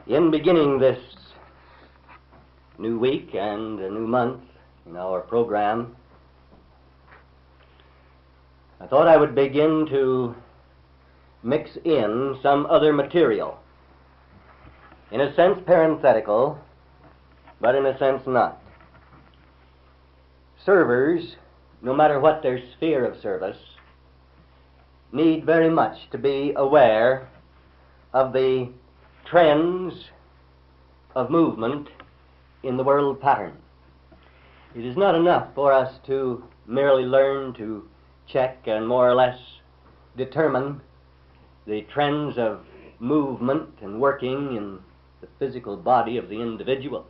In beginning this new week and a new month in our program, I thought I would begin to mix in some other material. In a sense parenthetical, but in a sense not. Servers, no matter what their sphere of service, need very much to be aware of the trends of movement in the world pattern. It is not enough for us to merely learn to check and more or less determine the trends of movement and working in the physical body of the individual.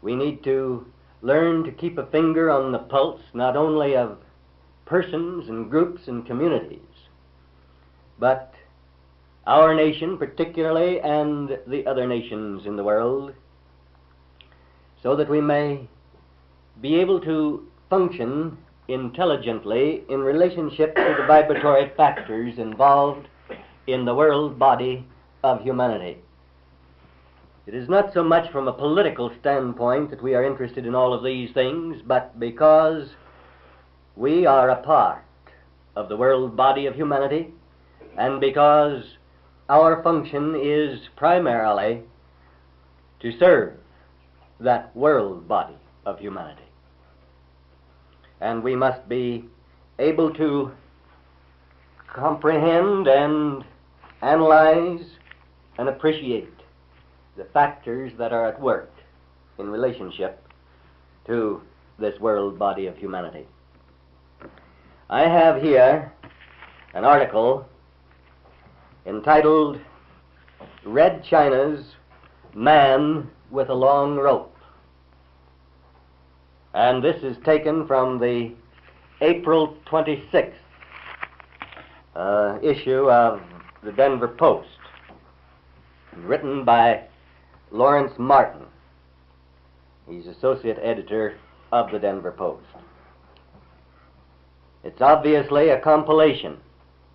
We need to learn to keep a finger on the pulse not only of persons and groups and communities, but our nation particularly and the other nations in the world, so that we may be able to function intelligently in relationship to the vibratory factors involved in the world body of humanity. It is not so much from a political standpoint that we are interested in all of these things, but because we are a part of the world body of humanity, and because our function is primarily to serve that world body of humanity. And we must be able to comprehend and analyze and appreciate the factors that are at work in relationship to this world body of humanity. I have here an article entitled Red China's Man with a Long Rope. And this is taken from the April 26th issue of the Denver Post, written by Lawrence Martin. He's associate editor of the Denver Post. It's obviously a compilation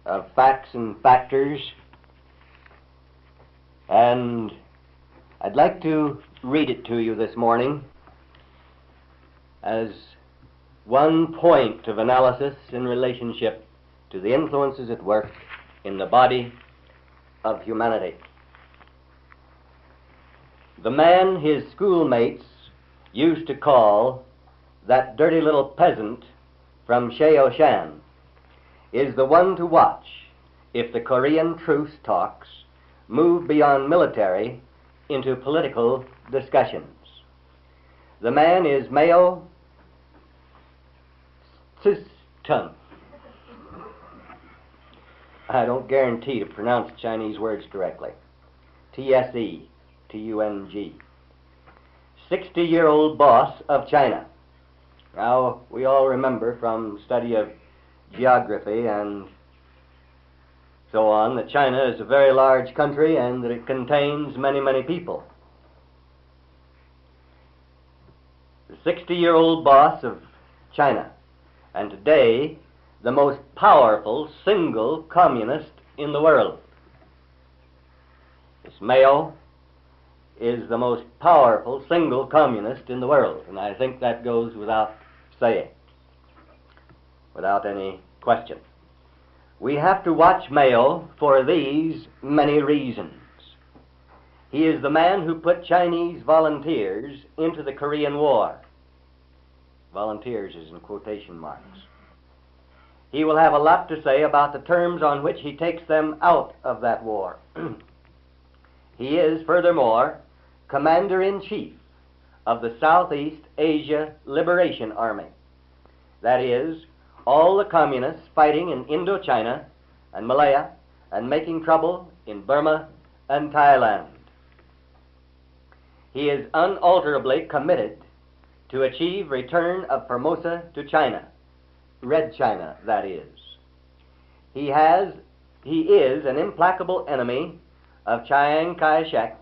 of facts and factors, and I'd like to read it to you this morning as one point of analysis in relationship to the influences at work in the body of humanity. The man his schoolmates used to call that dirty little peasant from Sheoshan is the one to watch if the Korean truce talks move beyond military into political discussions. The man is Mao Tse-tung. I don't guarantee to pronounce Chinese words correctly. T-S-E-T-U-N-G. 60-year-old boss of China. Now, we all remember from study of geography and so on that China is a very large country and that it contains many, many people. The 60-year-old boss of China, and today the most powerful single communist in the world. This Mao is the most powerful single communist in the world, and I think that goes without saying, without any question. We have to watch Mao for these many reasons. He is the man who put Chinese volunteers into the Korean War. Volunteers is in quotation marks. He will have a lot to say about the terms on which he takes them out of that war. He is, furthermore, Commander-in-Chief of the Southeast Asia Liberation Army. That is, all the communists fighting in Indochina and Malaya and making trouble in Burma and Thailand. He is unalterably committed to achieve return of Formosa to China, Red China, that is. He is an implacable enemy of Chiang Kai-shek,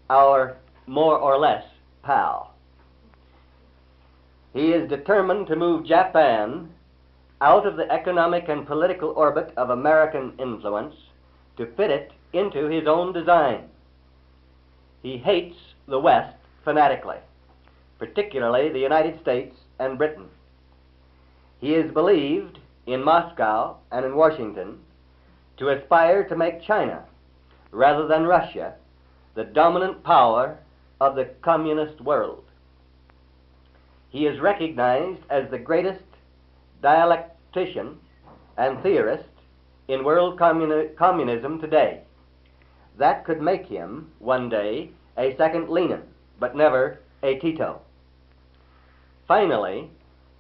our more or less pal. He is determined to move Japan out of the economic and political orbit of American influence to fit it into his own design. he hates the West fanatically, particularly the United States and Britain. He is believed in Moscow and in Washington to aspire to make China, rather than Russia, the dominant power of the communist world. He is recognized as the greatest dialectician and theorist in world communism today. That could make him, one day, a second Lenin, but never a Tito. Finally,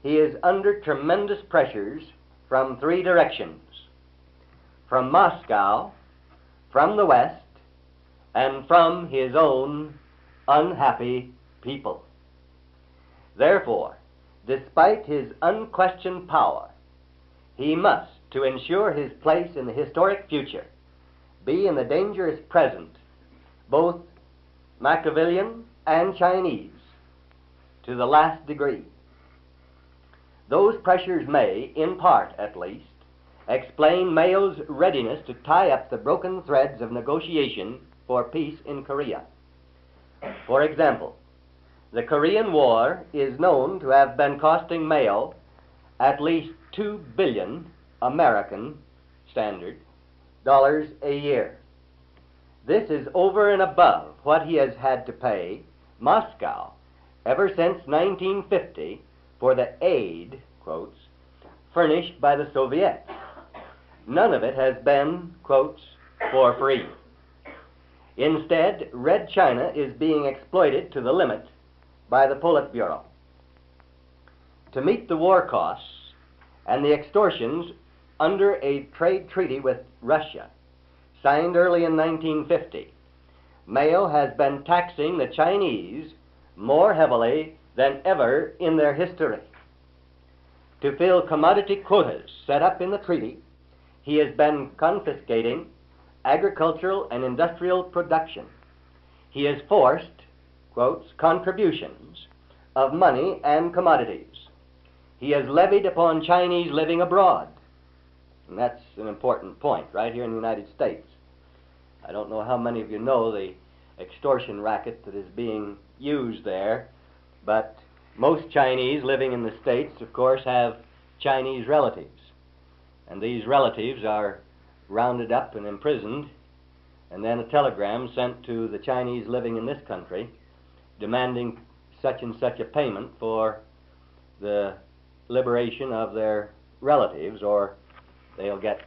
he is under tremendous pressures from three directions: from Moscow, from the West, and from his own unhappy people. Therefore, despite his unquestioned power, he must, to ensure his place in the historic future, be in the dangerous present both Machiavellian and Chinese to the last degree. Those pressures may, in part at least, explain Mao's readiness to tie up the broken threads of negotiation for peace in Korea. For example, the Korean War is known to have been costing Mao at least $2 billion American standard dollars a year. This is over and above what he has had to pay Moscow ever since 1950 for the aid, quotes, furnished by the Soviets. None of it has been, quotes, for free. Instead, Red China is being exploited to the limit by the Politburo. To meet the war costs and the extortions under a trade treaty with Russia, signed early in 1950, Mao has been taxing the Chinese more heavily than ever in their history. To fill commodity quotas set up in the treaty, he has been confiscating agricultural and industrial production. He has forced, quotes, contributions of money and commodities. He has levied upon Chinese living abroad. And that's an important point right here in the United States. I don't know how many of you know the extortion racket that is being used there, but most Chinese living in the States, of course, have Chinese relatives. And these relatives are rounded up and imprisoned, and then a telegram sent to the Chinese living in this country demanding such and such a payment for the liberation of their relatives, or they'll get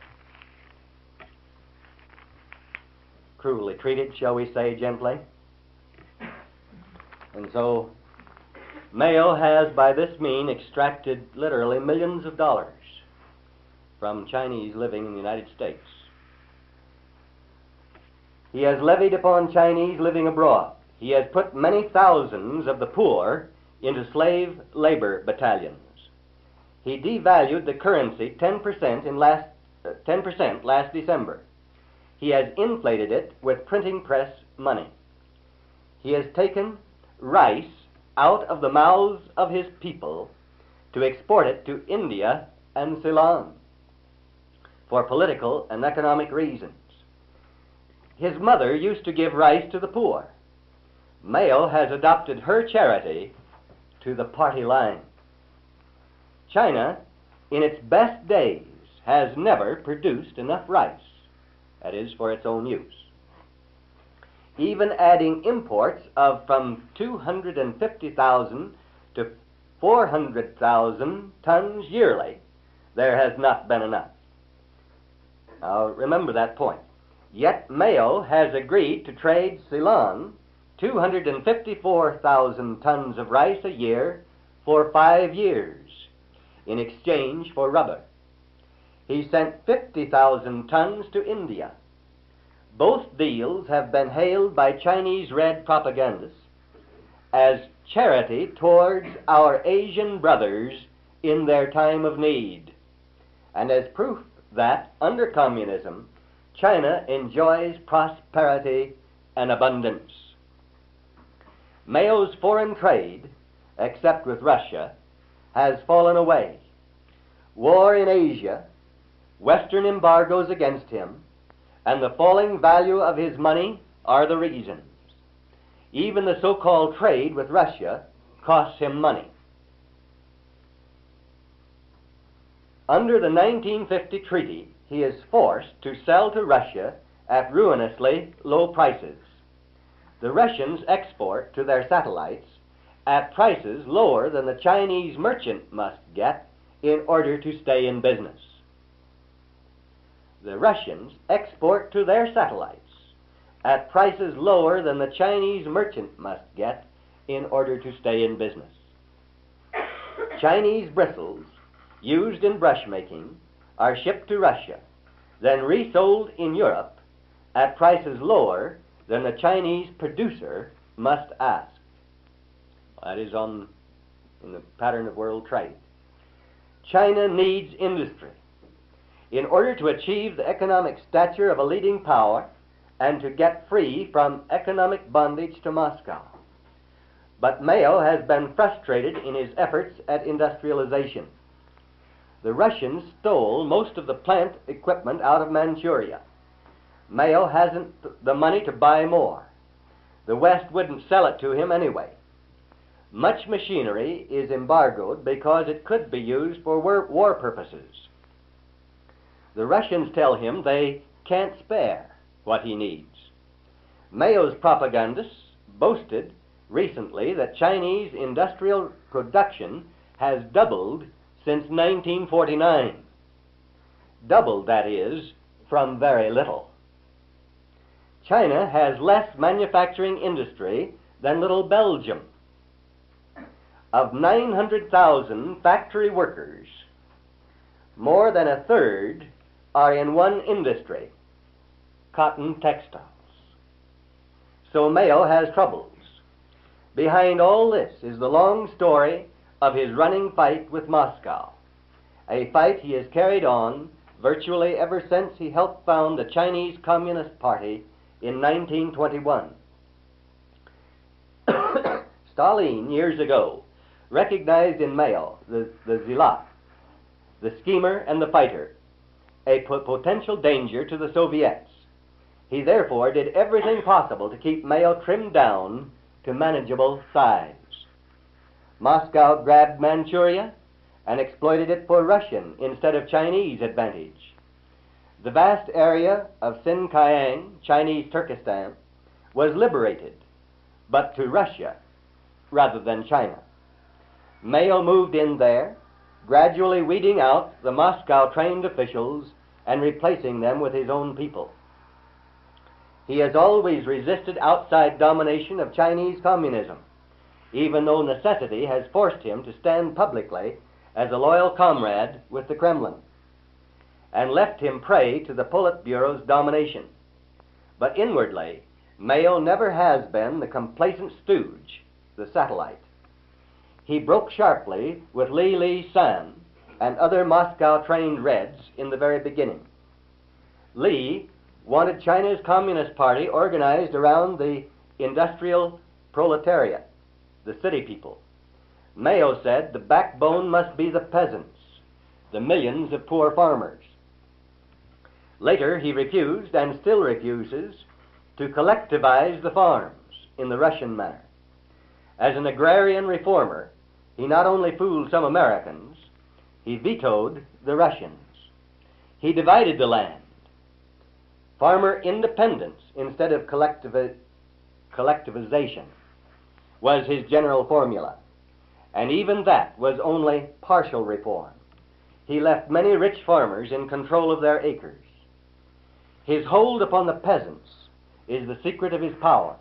cruelly treated, shall we say gently. And so Mao has by this means extracted literally millions of dollars from Chinese living in the United States. He has levied upon Chinese living abroad. He has put many thousands of the poor into slave labor battalions. He devalued the currency 10% last December. He has inflated it with printing press money. He has taken rice out of the mouths of his people to export it to India and Ceylon for political and economic reasons. His mother used to give rice to the poor. Mao has adopted her charity to the party line. China, in its best days, has never produced enough rice, that is, for its own use. Even adding imports of from 250,000 to 400,000 tons yearly, there has not been enough. Now, remember that point. Yet Mao has agreed to trade Ceylon 254,000 tons of rice a year for 5 years in exchange for rubber. He sent 50,000 tons to India. Both deals have been hailed by Chinese Red propagandists as charity towards our Asian brothers in their time of need, and as proof that, under communism, China enjoys prosperity and abundance. Mao's foreign trade, except with Russia, has fallen away. War in Asia, Western embargoes against him, and the falling value of his money are the reasons. Even the so-called trade with Russia costs him money. Under the 1950 treaty, he is forced to sell to Russia at ruinously low prices. The Russians export to their satellites at prices lower than the Chinese merchant must get in order to stay in business. The Russians export to their satellites at prices lower than the Chinese merchant must get in order to stay in business. Chinese bristles used in brush making are shipped to Russia, then resold in Europe at prices lower than the Chinese producer must ask. That is in the pattern of world trade. China needs industry in order to achieve the economic stature of a leading power and to get free from economic bondage to Moscow. But Mao has been frustrated in his efforts at industrialization. The Russians stole most of the plant equipment out of Manchuria. Mao hasn't the money to buy more. The West wouldn't sell it to him anyway. Much machinery is embargoed because it could be used for war purposes. The Russians tell him they can't spare what he needs. Mao's propagandists boasted recently that Chinese industrial production has doubled since 1949. Doubled, that is, from very little. China has less manufacturing industry than little Belgium. Of 900,000 factory workers, more than a third are in one industry, cotton textiles. So Mao has troubles. Behind all this is the long story of his running fight with Moscow, a fight he has carried on virtually ever since he helped found the Chinese Communist Party in 1921. Stalin, years ago, recognized in Mao the zealot, the schemer and the fighter, a potential danger to the Soviets. He therefore did everything possible to keep Mao trimmed down to manageable size. Moscow grabbed Manchuria and exploited it for Russian instead of Chinese advantage. The vast area of Xinjiang, Chinese Turkestan, was liberated, but to Russia rather than China. Mao moved in there, gradually weeding out the Moscow-trained officials and replacing them with his own people. He has always resisted outside domination of Chinese communism, even though necessity has forced him to stand publicly as a loyal comrade with the Kremlin, and left him prey to the Politburo's domination. But inwardly, Mao never has been the complacent stooge, the satellite. He broke sharply with Li San and other Moscow-trained Reds in the very beginning. Li wanted China's Communist Party organized around the industrial proletariat, the city people. Mao said the backbone must be the peasants, the millions of poor farmers. Later, he refused, and still refuses, to collectivize the farms in the Russian manner. As an agrarian reformer, he not only fooled some Americans, he vetoed the Russians. He divided the land. Farmer independence instead of collectivization was his general formula, and even that was only partial reform. He left many rich farmers in control of their acres. His hold upon the peasants is the secret of his power.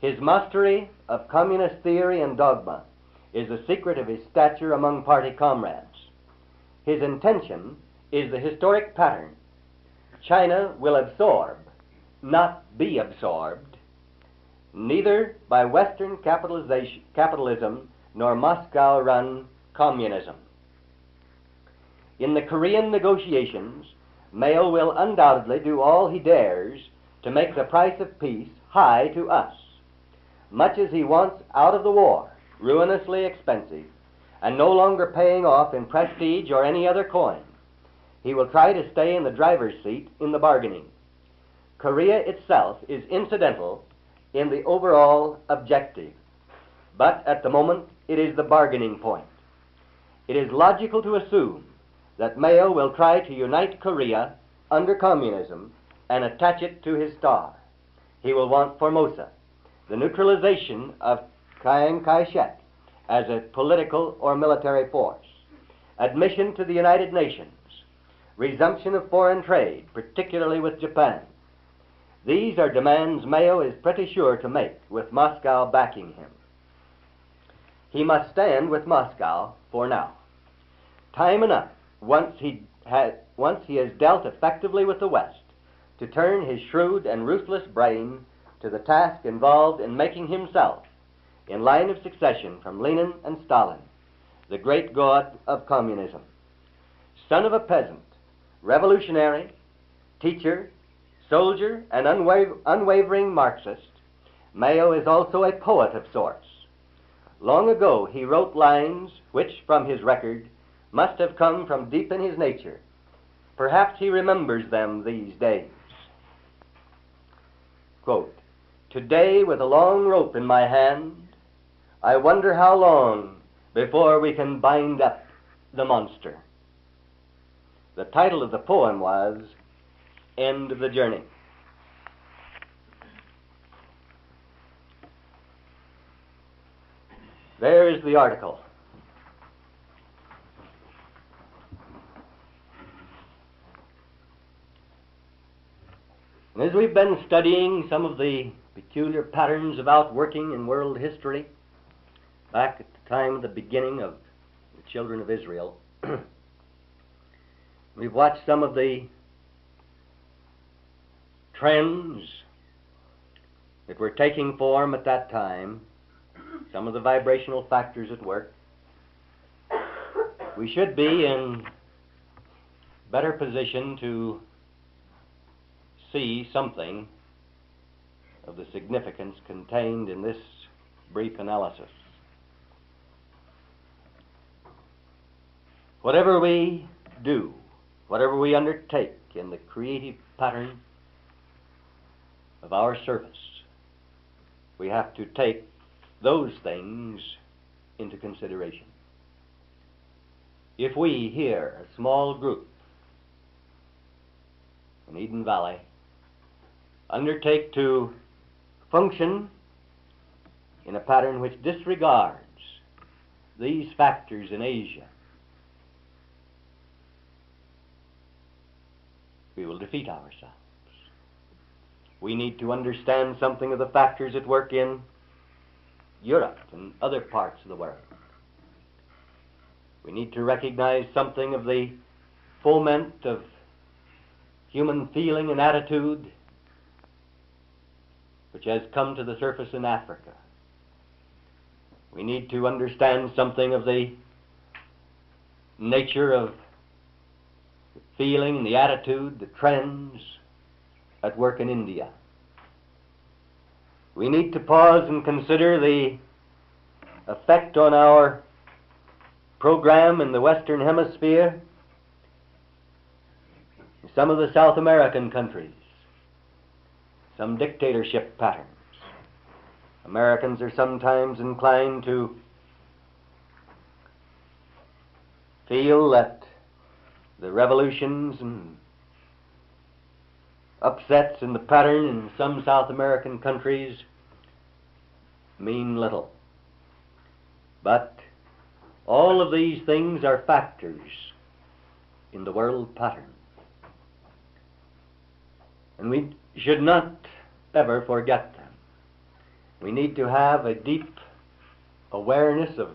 His mastery of communist theory and dogma is the secret of his stature among party comrades. His intention is the historic pattern. China will absorb, not be absorbed, neither by Western capitalism nor Moscow-run communism. In the Korean negotiations, Mao will undoubtedly do all he dares to make the price of peace high to us, much as he wants out of the war, ruinously expensive, and no longer paying off in prestige or any other coin. He will try to stay in the driver's seat in the bargaining. Korea itself is incidental in the overall objective, but at the moment it is the bargaining point. It is logical to assume that Mao will try to unite Korea under communism and attach it to his star. He will want Formosa, the neutralization of Chiang Kai-shek as a political or military force, admission to the United Nations, resumption of foreign trade, particularly with Japan. These are demands Mao is pretty sure to make, with Moscow backing him. He must stand with Moscow for now. Time enough, once he has dealt effectively with the West, to turn his shrewd and ruthless brain to the task involved in making himself, in line of succession from Lenin and Stalin, the great god of communism. Son of a peasant, revolutionary, teacher, soldier, and unwavering Marxist, Mao is also a poet of sorts. Long ago he wrote lines which, from his record, must have come from deep in his nature. Perhaps he remembers them these days. Quote, "Today, with a long rope in my hand, I wonder how long before we can bind up the monster." The title of the poem was End of the Journey. There is the article. And as we've been studying some of the peculiar patterns of outworking in world history, back at the time of the beginning of the children of Israel, we've watched some of the trends that were taking form at that time, some of the vibrational factors at work. We should be in better position to see something of the significance contained in this brief analysis. Whatever we do, whatever we undertake in the creative pattern of our service, we have to take those things into consideration. If we here, a small group in Eden Valley, undertake to function in a pattern which disregards these factors in Asia, we will defeat ourselves. We need to understand something of the factors at work in Europe and other parts of the world. We need to recognize something of the foment of human feeling and attitude which has come to the surface in Africa. We need to understand something of the nature of the feeling, the attitude, the trends at work in India. We need to pause and consider the effect on our program in the Western Hemisphere, some of the South American countries, some dictatorship patterns. Americans are sometimes inclined to feel that the revolutions and upsets in the pattern in some South American countries mean little. But all of these things are factors in the world pattern. And we should not ever forget them. We need to have a deep awareness of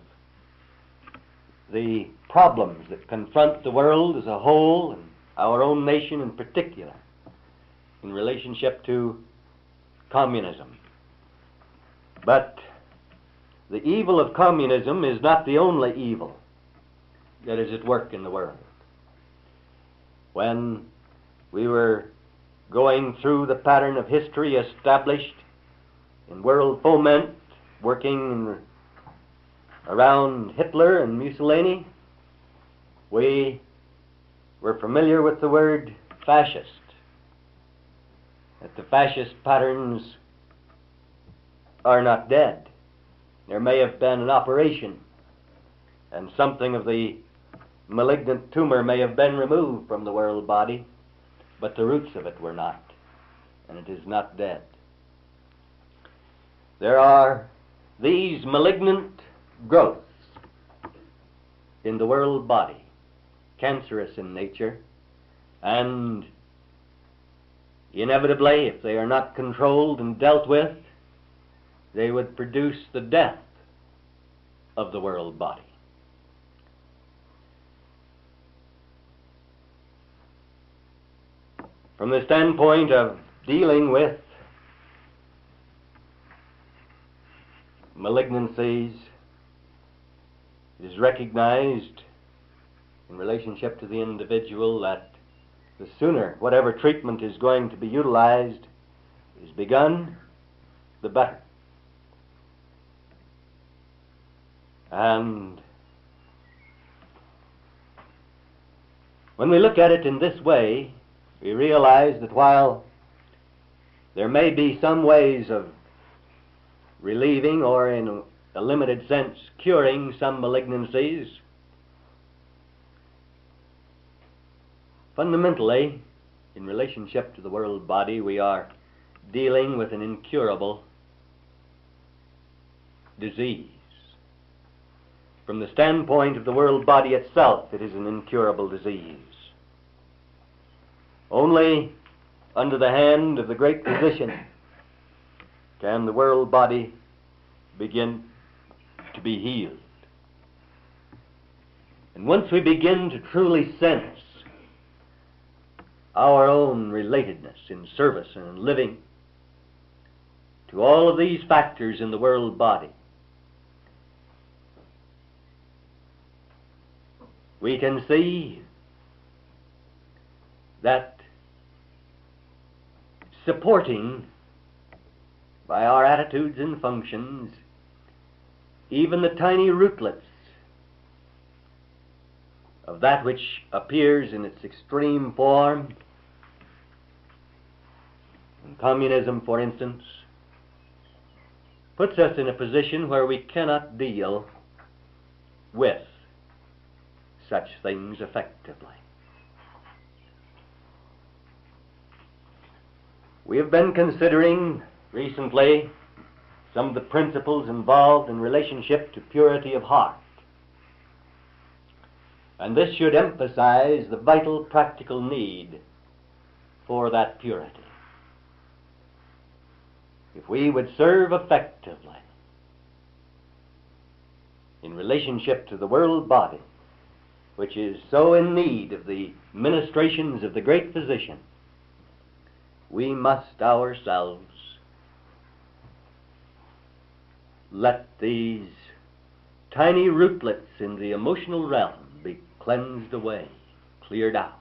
the problems that confront the world as a whole and our own nation in particular in relationship to communism. But the evil of communism is not the only evil that is at work in the world. When we were going through the pattern of history established in world foment, working around Hitler and Mussolini, we were familiar with the word fascist. That the fascist patterns are not dead. There may have been an operation, and something of the malignant tumor may have been removed from the world body, but the roots of it were not, and it is not dead. There are these malignant growths in the world body, cancerous in nature, and inevitably, if they are not controlled and dealt with, they would produce the death of the world body. From the standpoint of dealing with malignancies, it is recognized in relationship to the individual that the sooner whatever treatment is going to be utilized is begun, the better. And when we look at it in this way, we realize that while there may be some ways of relieving or, in a limited sense, curing some malignancies, fundamentally, in relationship to the world body, we are dealing with an incurable disease. From the standpoint of the world body itself, it is an incurable disease. Only under the hand of the great physician can the world body begin to be healed. And once we begin to truly sense our own relatedness in service and in living to all of these factors in the world body, we can see that supporting by our attitudes and functions even the tiny rootlets of that which appears in its extreme form in communism, for instance, puts us in a position where we cannot deal with such things effectively. We have been considering recently some of the principles involved in relationship to purity of heart. And this should emphasize the vital practical need for that purity. If we would serve effectively in relationship to the world body, which is so in need of the ministrations of the great physician, we must ourselves let these tiny rootlets in the emotional realm be cleansed away, cleared out.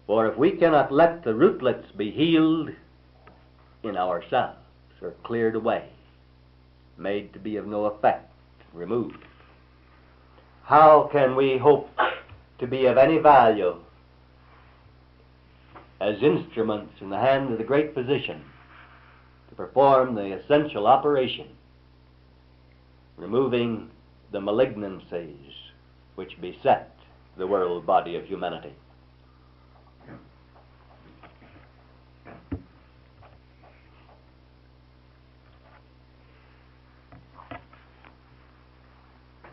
For if we cannot let the rootlets be healed in ourselves, or cleared away, made to be of no effect, removed, how can we hope to be of any value as instruments in the hand of the great physician to perform the essential operation, removing the malignancies which beset the world body of humanity?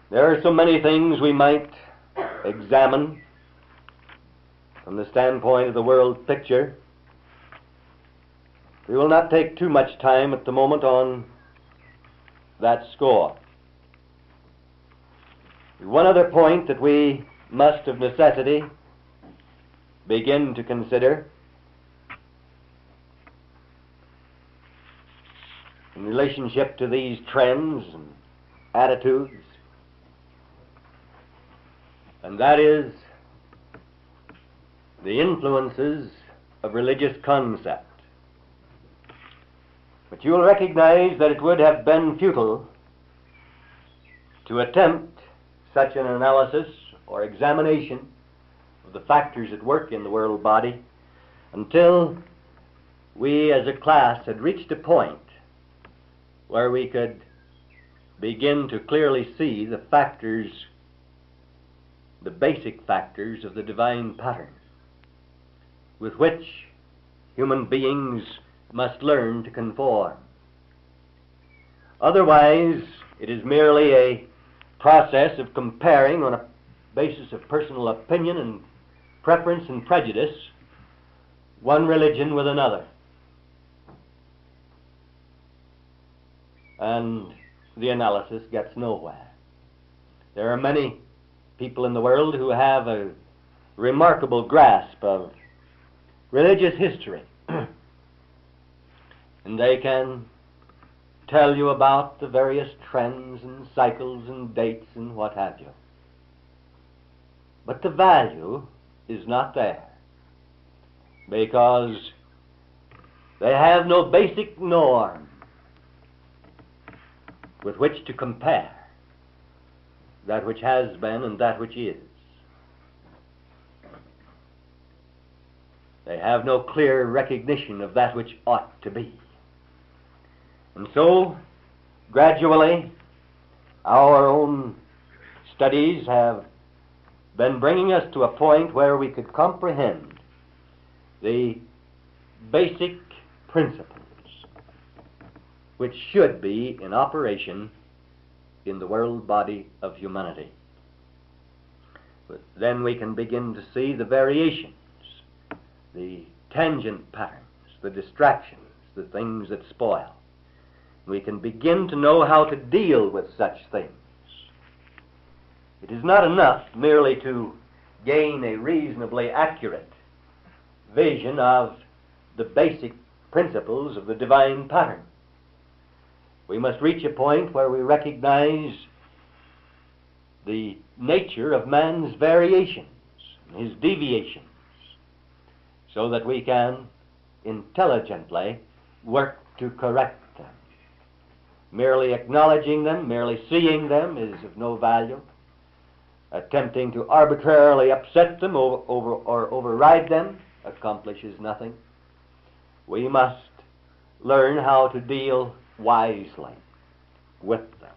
There are so many things we might examine from the standpoint of the world picture. We will not take too much time at the moment on that score. One other point that we must of necessity begin to consider in relationship to these trends and attitudes, and that is the influences of religious concept. But you will recognize that it would have been futile to attempt such an analysis or examination of the factors at work in the world body until we as a class had reached a point where we could begin to clearly see the factors, the basic factors of the divine pattern with which human beings must learn to conform. Otherwise, it is merely a process of comparing on a basis of personal opinion and preference and prejudice one religion with another. And the analysis gets nowhere. There are many people in the world who have a remarkable grasp of religious history, and they can tell you about the various trends and cycles and dates and what have you. But the value is not there, because they have no basic norm with which to compare that which has been and that which is. They have no clear recognition of that which ought to be. And so, gradually, our own studies have been bringing us to a point where we could comprehend the basic principles which should be in operation in the world body of humanity. But then we can begin to see the variations, the tangent patterns, the distractions, the things that spoil. We can begin to know how to deal with such things. It is not enough merely to gain a reasonably accurate vision of the basic principles of the divine pattern. We must reach a point where we recognize the nature of man's variations, his deviations, so that we can intelligently work to correct them. Merely acknowledging them, merely seeing them is of no value. Attempting to arbitrarily upset them or override them accomplishes nothing. We must learn how to deal wisely with them.